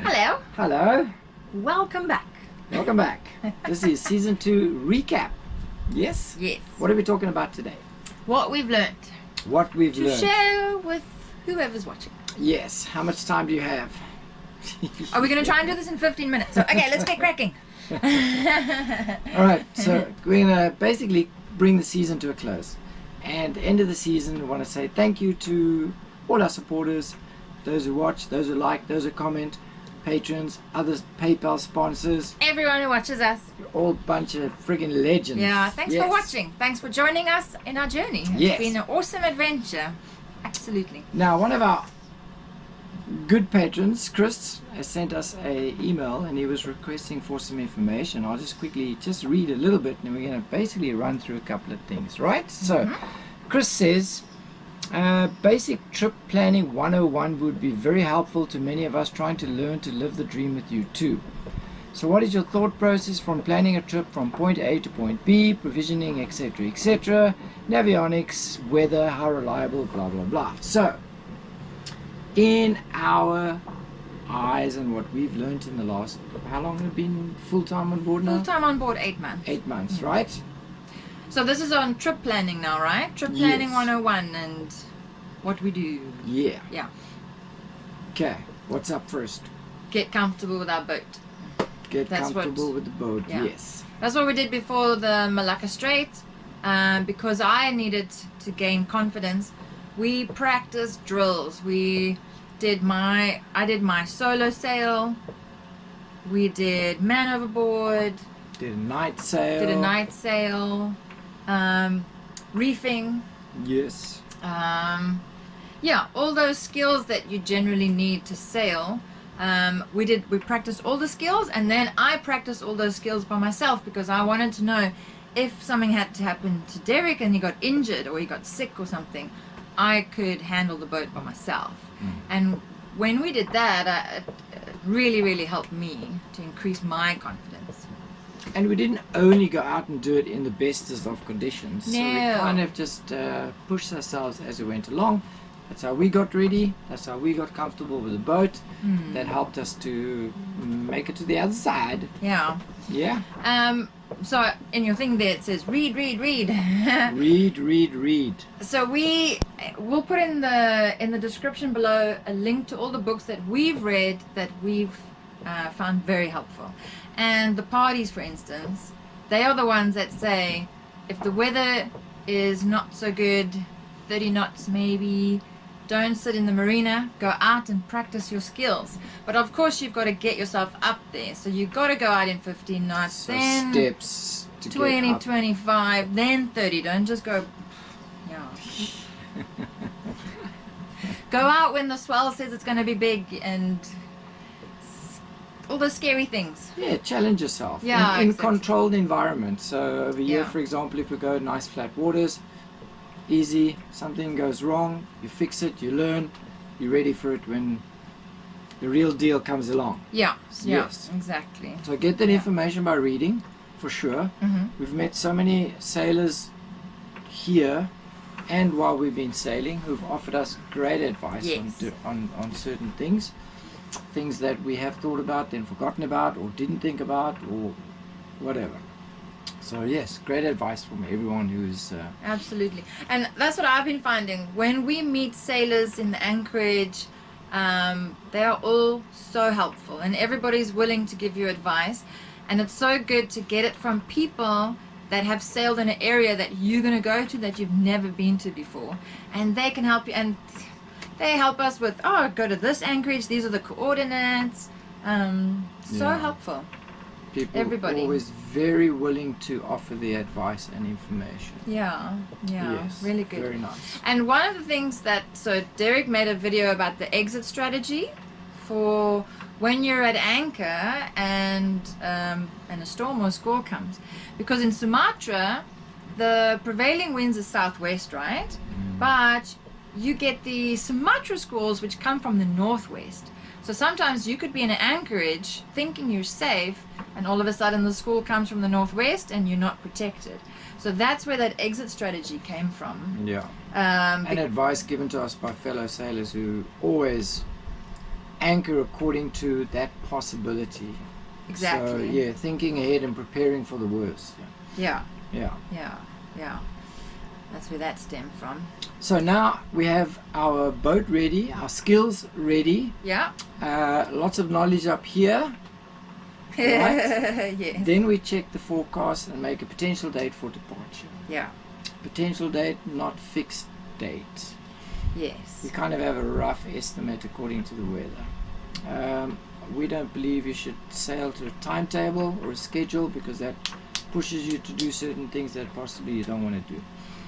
Hello. Hello. Welcome back. Welcome back. This is season 2 recap. Yes? Yes. What are we talking about today? What we've learned. What we've to learned. share with whoever's watching. Yes. How much time do you have? Are we going to try and do this in 15 minutes? So, okay, let's get cracking. Alright, so we're going to basically bring the season to a close. And at the end of the season, we want to say thank you to all our supporters, those who watch, those who like, those who comment, patrons, others, PayPal sponsors. Everyone who watches us. You're all bunch of friggin' legends. Yeah, thanks for watching. Thanks for joining us in our journey. It's been an awesome adventure. Absolutely. Now, one of our good patrons, Chris, has sent us an email and he was requesting for some information. I'll just quickly read a little bit and we're going to basically run through a couple of things, right? So, Chris says, basic trip planning 101 would be very helpful to many of us trying to learn to live the dream with you too. So what is your thought process from planning a trip from point A to point B, provisioning, etc., etc., navionics, weather, how reliable, blah, blah, blah. So, in our eyes and what we've learned in the last, how long have you been full-time on board now? Full-time on board, 8 months. 8 months, right? So this is on trip planning now, right? Trip planning 101 and what we do. Yeah. Yeah. Okay, what's up first? Get comfortable with our boat. Get comfortable with the boat, yes. That's what we did before the Malacca Strait. Because I needed to gain confidence, we practiced drills. I did my solo sail. We did man overboard. Did a night sail. Reefing. Yes. Yeah, all those skills that you generally need to sail. We practiced all the skills, and then I practiced all those skills by myself because I wanted to know if something had to happen to Derek and he got injured or he got sick or something, I could handle the boat by myself. And when we did that, it really, really helped me to increase my confidence. And we didn't only go out and do it in the bestest of conditions. No. So we kind of just pushed ourselves as we went along. That's how we got ready. That's how we got comfortable with the boat. That helped us to make it to the other side. Yeah. Yeah. So in your thing there it says read. read. So we'll put in the description below a link to all the books that we've read that we've found very helpful. And the parties, for instance, they are the ones that say if the weather is not so good, 30 knots maybe, don't sit in the marina, go out and practice your skills. But of course you've got to get yourself up there, so you've got to go out in 15 knots, So then steps to 20, get up. 25, then 30. Don't just go, yeah. Go out when the swell says it's going to be big and all those scary things. Yeah, challenge yourself. Yeah, in exactly. controlled environments. So over here, for example, if we go nice flat waters, easy, something goes wrong, you fix it, you learn, you're ready for it when the real deal comes along. Yeah, Yes. exactly. So get that information by reading, for sure. We've met so many sailors here and while we've been sailing who've offered us great advice on certain things that we have thought about, then forgotten about, or didn't think about, or whatever. So yes, great advice from everyone who's... Absolutely. And that's what I've been finding. When we meet sailors in the anchorage, they are all so helpful and everybody's willing to give you advice. And it's so good to get it from people that have sailed in an area that you're going to go to that you've never been to before. And they can help you. And they help us with, oh, go to this anchorage. These are the coordinates. So helpful. People Everybody. always very willing to offer the advice and information. Yeah, Yes, really good. Very nice. And one of the things so Derek made a video about the exit strategy for when you're at anchor and a storm or squall comes. Because in Sumatra, the prevailing winds is southwest, right? But you get the Sumatra squalls which come from the northwest. So sometimes you could be in an anchorage thinking you're safe, and all of a sudden the squall comes from the northwest and you're not protected. So that's where that exit strategy came from. Yeah. And advice given to us by fellow sailors who always anchor according to that possibility. Exactly. So yeah, thinking ahead and preparing for the worst. Yeah. Yeah. Yeah. Yeah. That's where that stemmed from. So now we have our boat ready, our skills ready. Yeah. Lots of knowledge up here. Right? Yes. Then we check the forecast and make a potential date for departure. Yeah. Potential date, not fixed date. Yes. We kind of have a rough estimate according to the weather. We don't believe you should sail to a timetable or a schedule because that pushes you to do certain things that possibly you don't want to do.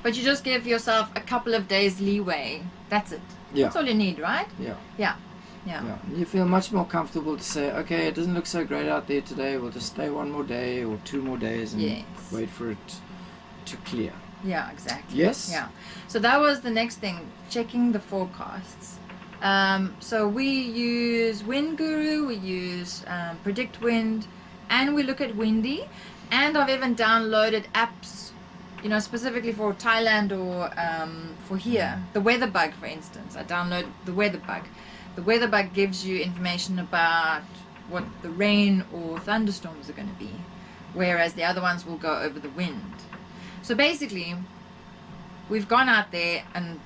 But you just give yourself a couple of days leeway. That's it. Yeah. That's all you need, right? Yeah. Yeah. Yeah. Yeah. You feel much more comfortable to say, okay, it doesn't look so great out there today. We'll just stay one more day or 2 more days and Yes. wait for it to clear. Yeah, exactly. Yes? Yeah. So that was the next thing, checking the forecasts. So we use Wind Guru, we use Predict Wind, and we look at Windy. And I've even downloaded apps, you know, specifically for Thailand or for here. The Weather Bug, for instance. I download the Weather Bug. The Weather Bug gives you information about what the rain or thunderstorms are going to be, whereas the other ones will go over the wind. So basically, we've gone out there and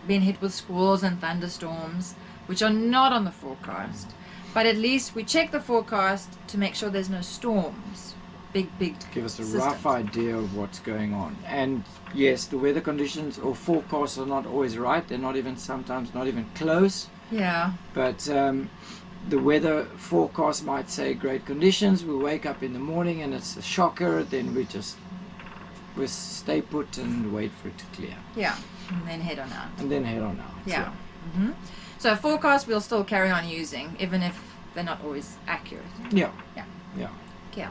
been hit with squalls and thunderstorms, which are not on the forecast. But at least we check the forecast to make sure there's no storms. Big Give us a systems. rough idea of what's going on. And yes, the weather conditions or forecasts are not always right. They're not even, sometimes not even close. Yeah. But the weather forecast might say great conditions. We wake up in the morning and it's a shocker. Then we stay put and wait for it to clear. Yeah. And then head on out. And then head on out. Yeah. Mm-hmm. So forecast we'll still carry on using, even if they're not always accurate. Yeah. Yeah. Yeah. Yeah.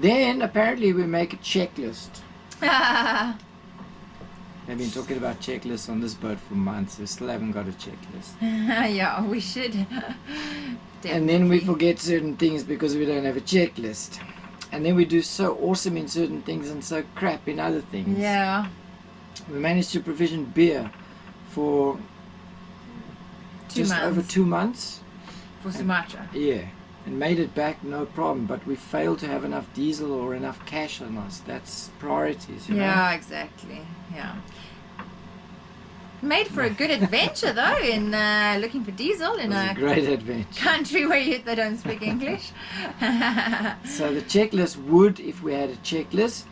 Then apparently we make a checklist. They've been talking about checklists on this boat for months. We still haven't got a checklist. Yeah, we should. And then we Definitely. forget certain things because we don't have a checklist. And then we do so awesome in certain things and so crap in other things. Yeah. We managed to provision beer for 2 just months. over 2 months. For Sumatra. Yeah. And made it back no problem. But we failed to have enough diesel or enough cash on us. That's priorities, you know. Yeah, exactly. Yeah. Made for a good adventure though in looking for diesel in It was a a great adventure. country where they don't speak English. So the checklist would, if we had a checklist,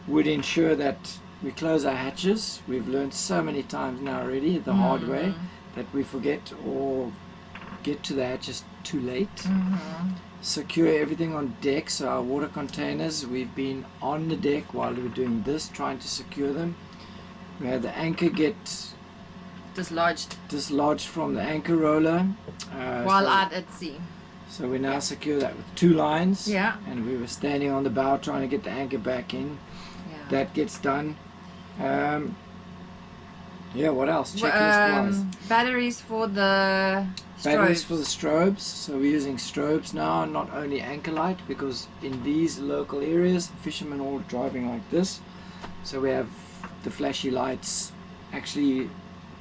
would ensure that we close our hatches. We've learned so many times now already the hard way that we forget or get to the hatches too late. Secure everything on deck, so our water containers, we've been on the deck while we're doing this, trying to secure them. We had the anchor get dislodged from the anchor roller. While so, out at sea. so we now secure that with 2 lines. Yeah. And we were standing on the bow trying to get the anchor back in. Yeah. That gets done. Yeah, what else? Checklist wise. Batteries for the Batteries strobes. for the strobes. So we're using strobes now, not only anchor light, because in these local areas, fishermen are all driving like this. So we have the flashy lights actually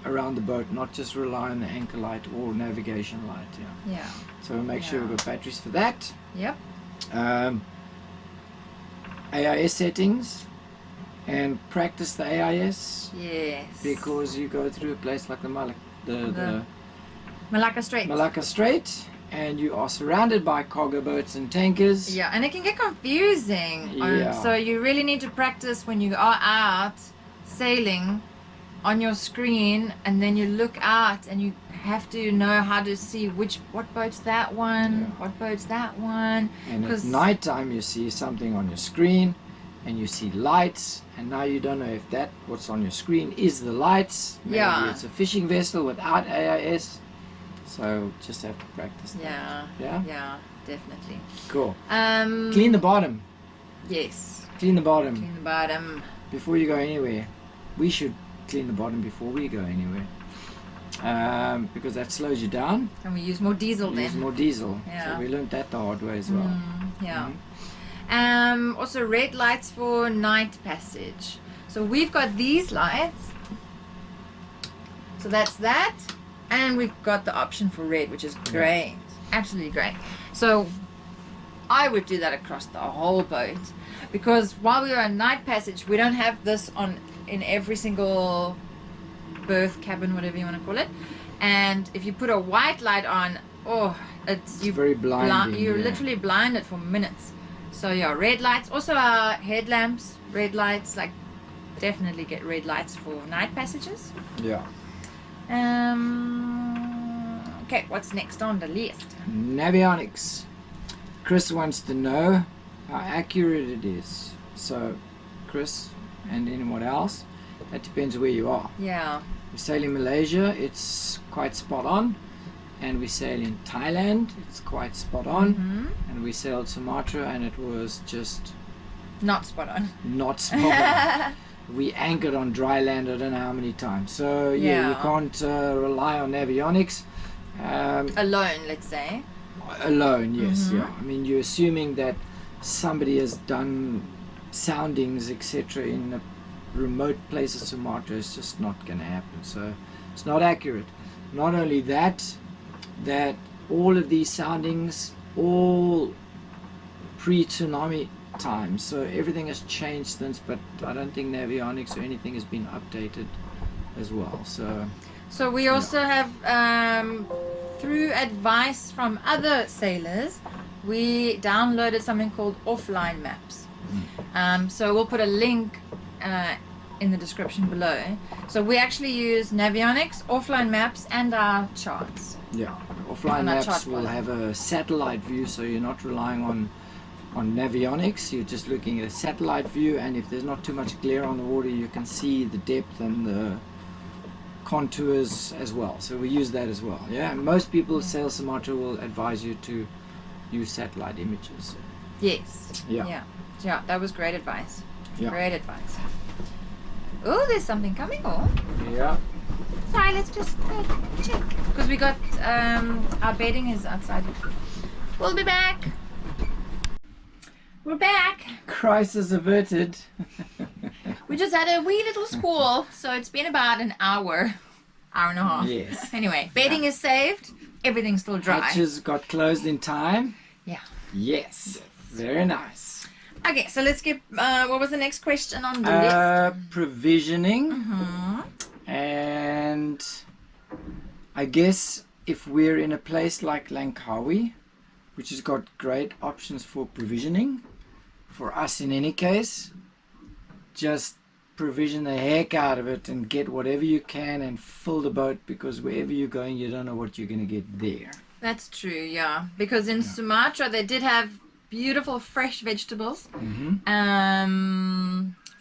around the boat, not just rely on the anchor light or navigation light. Yeah. Yeah. So we make sure Yeah. we've got batteries for that. Yep. AIS settings and practice the AIS Yes. because you go through a place like the Malacca Strait. Malacca Strait and you are surrounded by cargo boats and tankers. Yeah, and it can get confusing. Yeah. So you really need to practice when you are out sailing on your screen, and then you look out and you have to know how to see what boat's that one, what boat's that one. And at 'Cause- nighttime you see something on your screen and you see lights, and now you don't know if that what's on your screen is the lights. Maybe Yeah. it's a fishing vessel without AIS. So just have to practice that. Yeah. Yeah? Yeah, definitely. Cool. Clean the bottom. Yes. Clean the bottom. Clean the bottom. Before you go anywhere. We should clean the bottom before we go anywhere. Because that slows you down. And we use more diesel You then. use more diesel. Yeah. So we learned that the hard way as well. Yeah. Mhm. Also red lights for night passage. So we've got these lights. So that's that. And we've got the option for red, which is great. Absolutely great. So I would do that across the whole boat, because while we are on night passage, we don't have this on in every single berth, cabin, whatever you want to call it. And if you put a white light on, it's very blinding. You're literally blinded for minutes. So yeah, red lights. Also our headlamps, red lights. Like, definitely get red lights for night passages. Yeah. Okay, what's next on the list? Navionics. Chris wants to know how accurate it is. So, Chris and anyone else, that depends where you are. Yeah. We sail in Malaysia, it's quite spot on. And we sail in Thailand, it's quite spot on. And we sailed Sumatra, and it was just not spot on. Not spot on. We anchored on dry land I don't know how many times. So yeah, you can't rely on navionics. Alone, let's say. Alone, yes, yeah. I mean, you're assuming that somebody has done soundings, etc., in a remote place of Sumatra. It's just not going to happen. So it's not accurate. Not only that all of these soundings, all pre-tsunami time, so everything has changed since, but I don't think navionics or anything has been updated as well. So we also have through advice from other sailors, we downloaded something called offline maps. So we'll put a link in the description below. So we actually use navionics, offline maps, and our charts. Yeah, offline maps will have a satellite view, so you're not relying on navionics. You're just looking at a satellite view, and if there's not too much glare on the water, you can see the depth and the contours as well. So we use that as well. Yeah, and most people who sail Sumatra will advise you to use satellite images. Yes. Yeah, that was great advice. Yeah. Great advice. Oh, there's something coming on. Yeah. Sorry, let's just check, because we got our bedding is outside. We'll be back. We're back. Crisis averted. We just had a wee little squall, so it's been about an hour and a half. Yes. Anyway, bedding is saved. Everything's still dry. Hatches got closed in time. Yeah. Yes. Very nice. Okay, so let's get. What was the next question on the list? Provisioning. And I guess if we're in a place like Langkawi, which has got great options for provisioning, for us in any case, just provision the heck out of it and get whatever you can and fill the boat, because wherever you're going, you don't know what you're going to get there. That's true, yeah. Because in Sumatra, they did have beautiful fresh vegetables,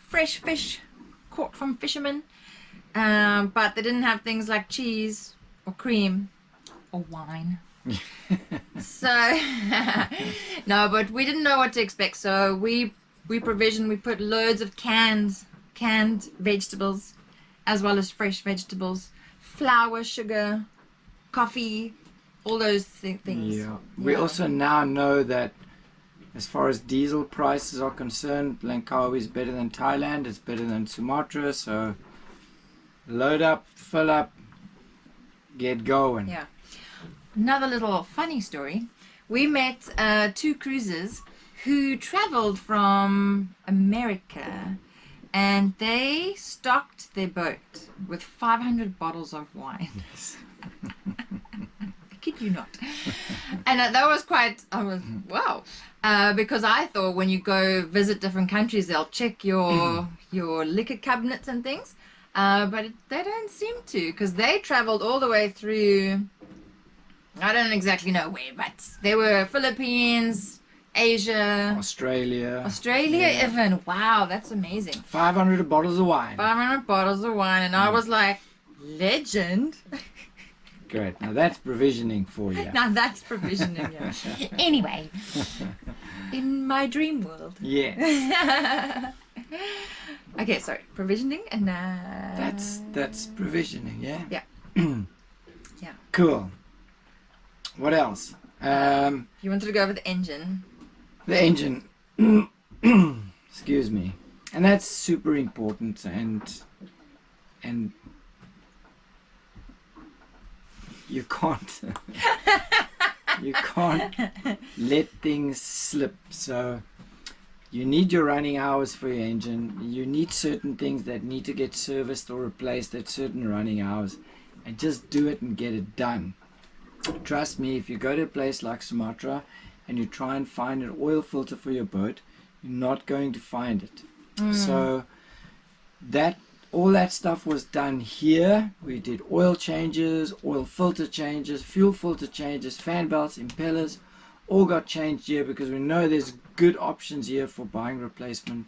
fresh fish caught from fishermen, but they didn't have things like cheese or cream or wine. So no, but we didn't know what to expect, so we provisioned. We put loads of canned vegetables as well as fresh vegetables, flour, sugar, coffee, all those things. Yeah. We also now know that as far as diesel prices are concerned, Langkawi is better than Thailand, it's better than Sumatra, so load up, fill up, get going. Yeah. Another little funny story. We met two cruisers who traveled from America, and they stocked their boat with 500 bottles of wine. Yes. I kid you not. And that was wow. Because I thought when you go visit different countries, they'll check your liquor cabinets and things. But they don't seem to, because they traveled all the way through, I don't exactly know where, but they were Philippines, Asia, Australia even. Wow, that's amazing. 500 bottles of wine. 500 bottles of wine, and I was like, legend. Great. Now that's provisioning for you. Now that's provisioning. Yeah. Anyway, in my dream world. Yes. Okay, sorry. Provisioning and that's provisioning. Yeah. Yeah. Yeah. Cool. What else? You wanted to go over the engine. The engine. Excuse me. And that's super important, and you can't you can't let things slip. So you need your running hours for your engine. You need certain things that need to get serviced or replaced at certain running hours, and just do it and get it done. Trust me, if you go to a place like Sumatra and you try and find an oil filter for your boat, you're not going to find it. So all that stuff was done here. We did oil changes, oil filter changes, fuel filter changes, fan belts, impellers, all got changed here because we know there's good options here for buying replacement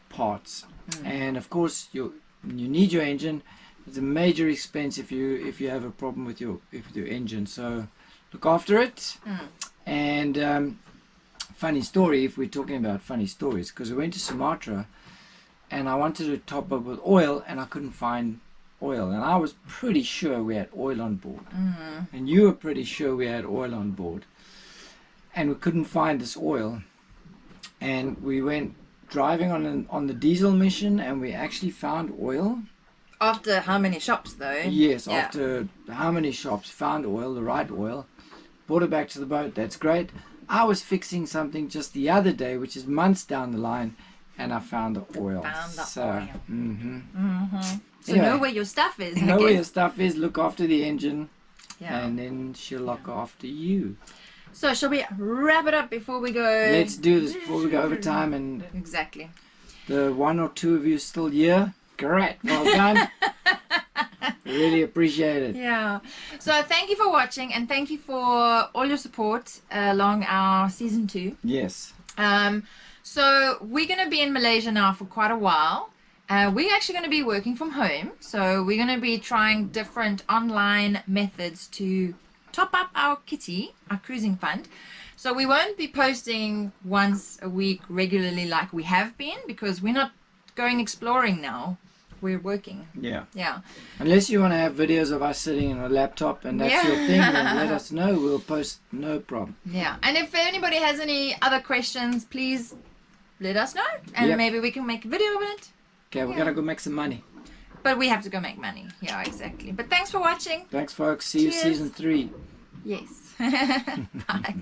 parts. And of course you need your engine. It's a major expense if you have a problem with your engine, so look after it. And funny story, if we're talking about funny stories, because we went to Sumatra and I wanted to top up with oil and I couldn't find oil, and I was pretty sure we had oil on board, and you were pretty sure we had oil on board, and we couldn't find this oil. And we went driving on the diesel mission and we actually found oil. After how many shops though? Yes, after how many shops, found oil, the right oil, brought it back to the boat. That's great. I was fixing something just the other day, which is months down the line, and I found the oil. So Anyway, know where your stuff is. know where your stuff is, look after the engine, Yeah. and then she'll look after you. So shall we wrap it up before we go? Let's do this before we go over time. And Exactly. the 1 or 2 of you still here, great, well done. Really appreciate it. Yeah. So thank you for watching, and thank you for all your support along our season 2. Yes. So we're going to be in Malaysia now for quite a while. We're actually going to be working from home. So we're going to be trying different online methods to top up our kitty, our cruising fund. So we won't be posting once a week regularly like we have been, because we're not going exploring now. We're working. Yeah. Yeah. Unless you want to have videos of us sitting on a laptop and that's your thing, then let us know. We'll post, no problem. Yeah. And if anybody has any other questions, please let us know, and maybe we can make a video of it. Okay, we're going to go make some money. But we have to go make money. Yeah, exactly. But thanks for watching. Thanks, folks. See you Cheers. season 3. Yes. Bye.